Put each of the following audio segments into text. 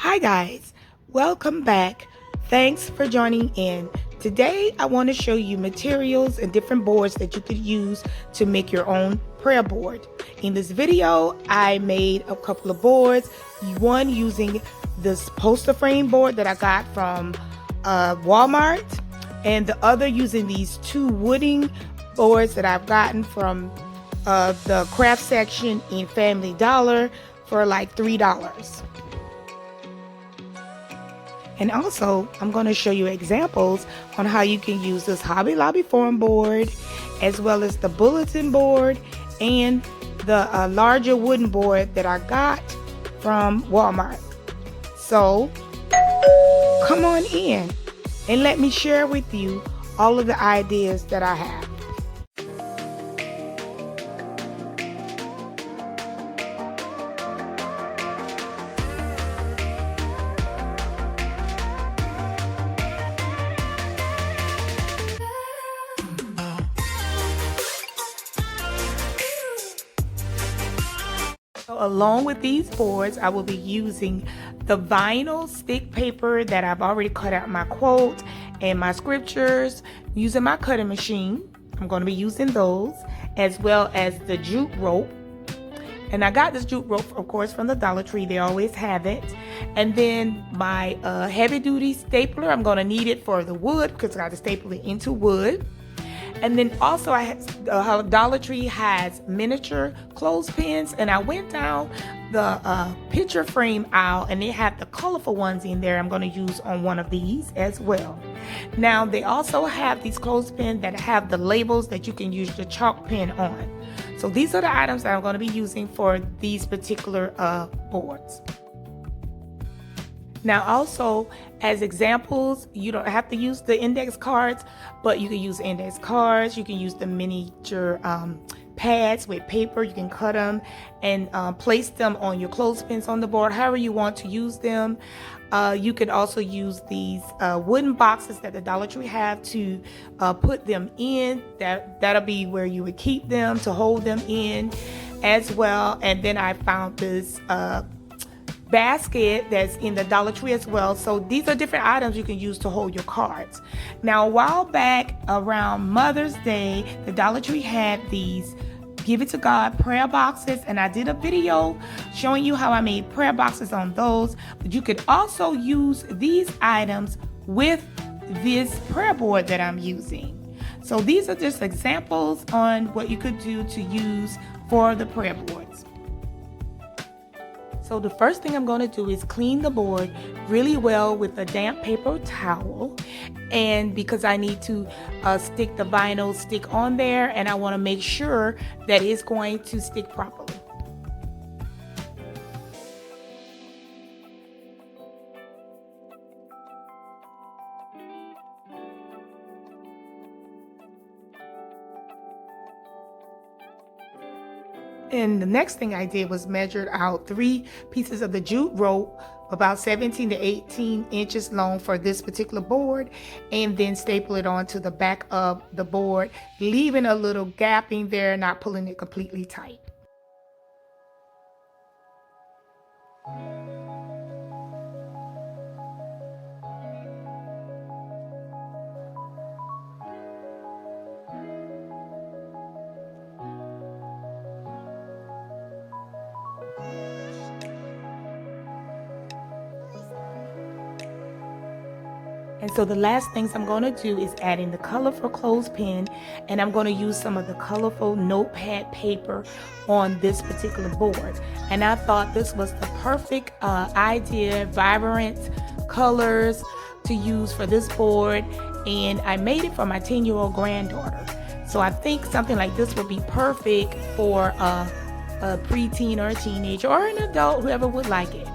Hi guys, welcome back. Thanks for joining in. Today I want to show you materials and different boards that you could use to make your own prayer board. In this video I made a couple of boards, one using this poster frame board that I got from Walmart, and the other using these two wooden boards that I've gotten from the craft section in Family Dollar for like $3. And also, I'm going to show you examples on how you can use this Hobby Lobby foam board, as well as the bulletin board and the larger wooden board that I got from Walmart. So, come on in and let me share with you all of the ideas that I have. So along with these boards, I will be using the vinyl stick paper that I've already cut out my quote and my scriptures using my cutting machine. I'm going to be using those, as well as the jute rope. And I got this jute rope, of course, from the Dollar Tree. They always have it. And then my heavy duty stapler, I'm going to need it for the wood because I got to staple it into wood. And then also Dollar Tree has miniature clothespins, and I went down the picture frame aisle and they have the colorful ones in there. I'm going to use on one of these as well. Now they also have these clothespins that have the labels that you can use your chalk pen on. So these are the items that I'm going to be using for these particular boards. Now also, as examples, you don't have to use the index cards, but you can use index cards. You can use the miniature pads with paper. You can cut them and place them on your clothespins on the board, however you want to use them. You can also use these wooden boxes that the Dollar Tree have to put them in. That'll be where you would keep them, to hold them in as well. And then I found this basket that's in the Dollar Tree as well. So these are different items you can use to hold your cards. Now, a while back around Mother's Day, the Dollar Tree had these Give It to God prayer boxes, and I did a video showing you how I made prayer boxes on those. But you could also use these items with this prayer board that I'm using. So these are just examples on what you could do to use for the prayer boards. So the first thing I'm going to do is clean the board really well with a damp paper towel, and because I need to stick the vinyl stick on there, and I want to make sure that it's going to stick properly. And the next thing I did was measured out 3 pieces of the jute rope, about 17 to 18 inches long for this particular board, and then staple it onto the back of the board, leaving a little gap in there, not pulling it completely tight. And so the last things I'm going to do is add in the colorful clothespin, and I'm going to use some of the colorful notepad paper on this particular board. And I thought this was the perfect idea, vibrant colors to use for this board, and I made it for my 10-year-old granddaughter. So I think something like this would be perfect for a preteen or a teenager or an adult, whoever would like it.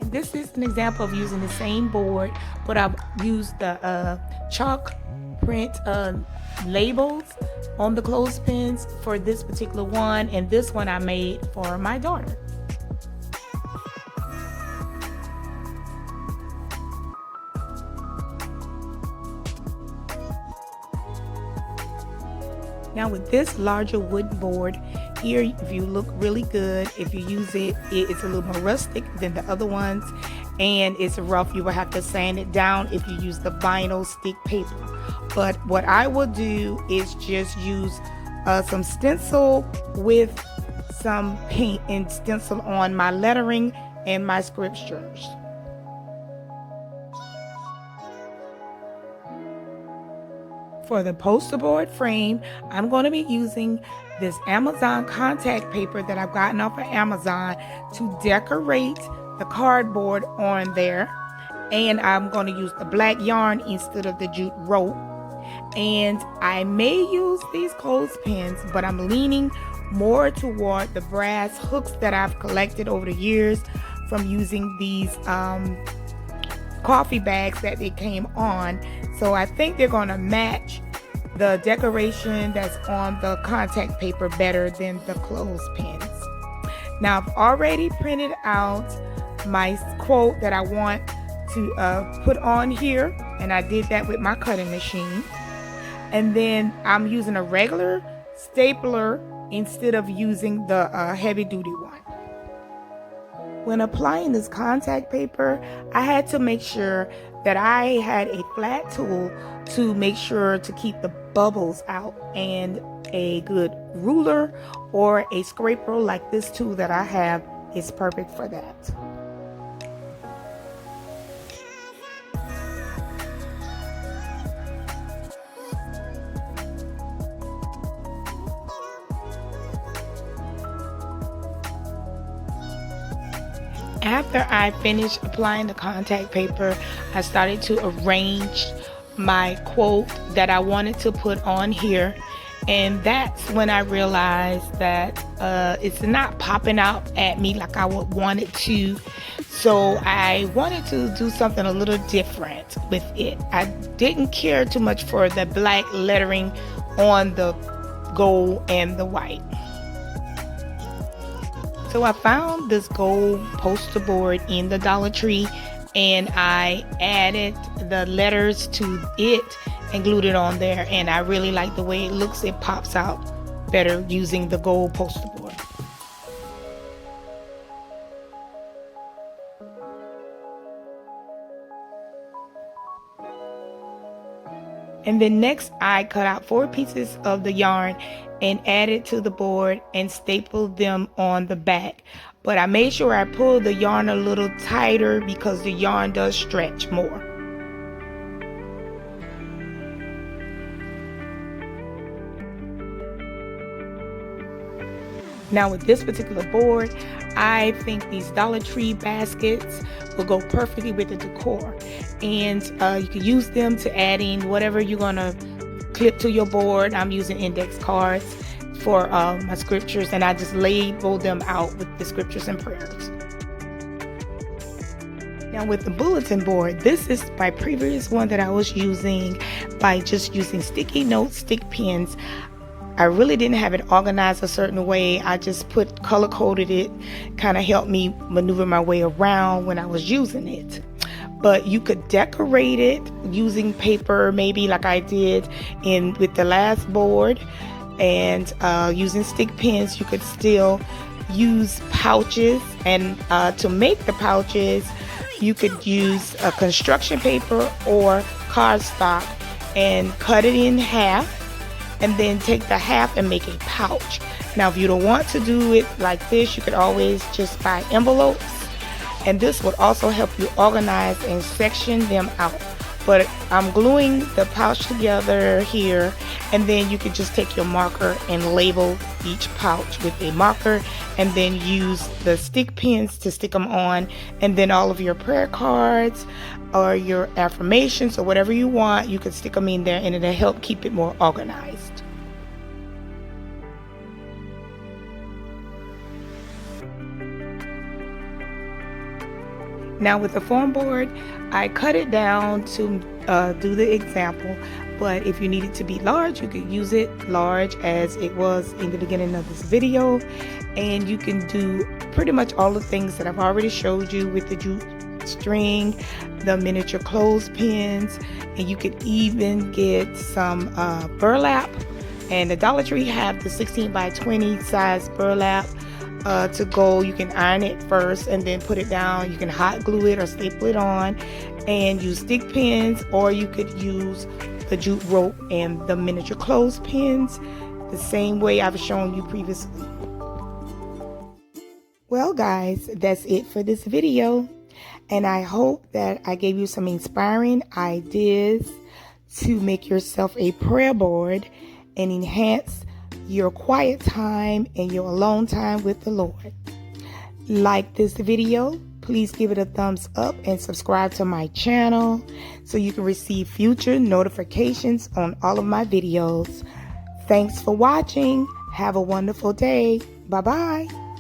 This is an example of using the same board, but I've used the chalk print labels on the clothespins for this particular one, and this one I made for my daughter. Now with this larger wooden board here, if you look really good, if you use it, it's a little more rustic than the other ones, and it's rough. You will have to sand it down if you use the vinyl stick paper. But what I will do is just use some stencil with some paint and stencil on my lettering and my scriptures. For the poster board frame, I'm going to be using this Amazon contact paper that I've gotten off of Amazon to decorate the cardboard on there. And I'm going to use the black yarn instead of the jute rope. And I may use these clothespins, but I'm leaning more toward the brass hooks that I've collected over the years from using these coffee bags that they came on. So I think they're going to match the decoration that's on the contact paper better than the clothespins. Now I've already printed out my quote that I want to put on here, and I did that with my cutting machine. And then I'm using a regular stapler instead of using the heavy duty one. When applying this contact paper, I had to make sure that I had a flat tool to make sure to keep the bubbles out, and a good ruler or a scraper like this tool that I have is perfect for that. After I finished applying the contact paper, I started to arrange my quote that I wanted to put on here, and that's when I realized that it's not popping out at me like I would want it to. So I wanted to do something a little different with it. I didn't care too much for the black lettering on the gold and the white. So I found this gold poster board in the Dollar Tree, and I added the letters to it and glued it on there, and I really like the way it looks. It pops out better using the gold poster board. And then next I cut out 4 pieces of the yarn and added to the board and stapled them on the back. But I made sure I pulled the yarn a little tighter because the yarn does stretch more. Now with this particular board, I think these Dollar Tree baskets will go perfectly with the decor. And you can use them to add in whatever you're gonna clip to your board. I'm using index cards for my scriptures, and I just label them out with the scriptures and prayers. Now with the bulletin board, this is my previous one that I was using by just using sticky notes, stick pins. I really didn't have it organized a certain way. I just color coded it, kind of helped me maneuver my way around when I was using it. But you could decorate it using paper, maybe like I did with the last board, and using stick pins. You could still use pouches, and to make the pouches you could use a construction paper or cardstock and cut it in half, and then take the half and make a pouch. Now if you don't want to do it like this, you could always just buy envelopes, and this would also help you organize and section them out. But I'm gluing the pouch together here, and then you could just take your marker and label each pouch with a marker, and then use the stick pins to stick them on, and then all of your prayer cards or your affirmations or whatever you want, you could stick them in there, and it'll help keep it more organized. Now with the foam board, I cut it down to do the example, but if you need it to be large, you could use it large as it was in the beginning of this video, and you can do pretty much all the things that I've already showed you with the jute string, the miniature clothespins, and you could even get some burlap And the Dollar Tree have the 16 by 20 size burlap to go. You can iron it first and then put it down. You can hot glue it or staple it on and use stick pins, or you could use the jute rope and the miniature clothespins the same way I've shown you previously. Well guys, that's it for this video, and I hope that I gave you some inspiring ideas to make yourself a prayer board and enhance your quiet time and your alone time with the Lord. Like this video, please give it a thumbs up and subscribe to my channel so you can receive future notifications on all of my videos. Thanks for watching. Have a wonderful day. Bye-bye.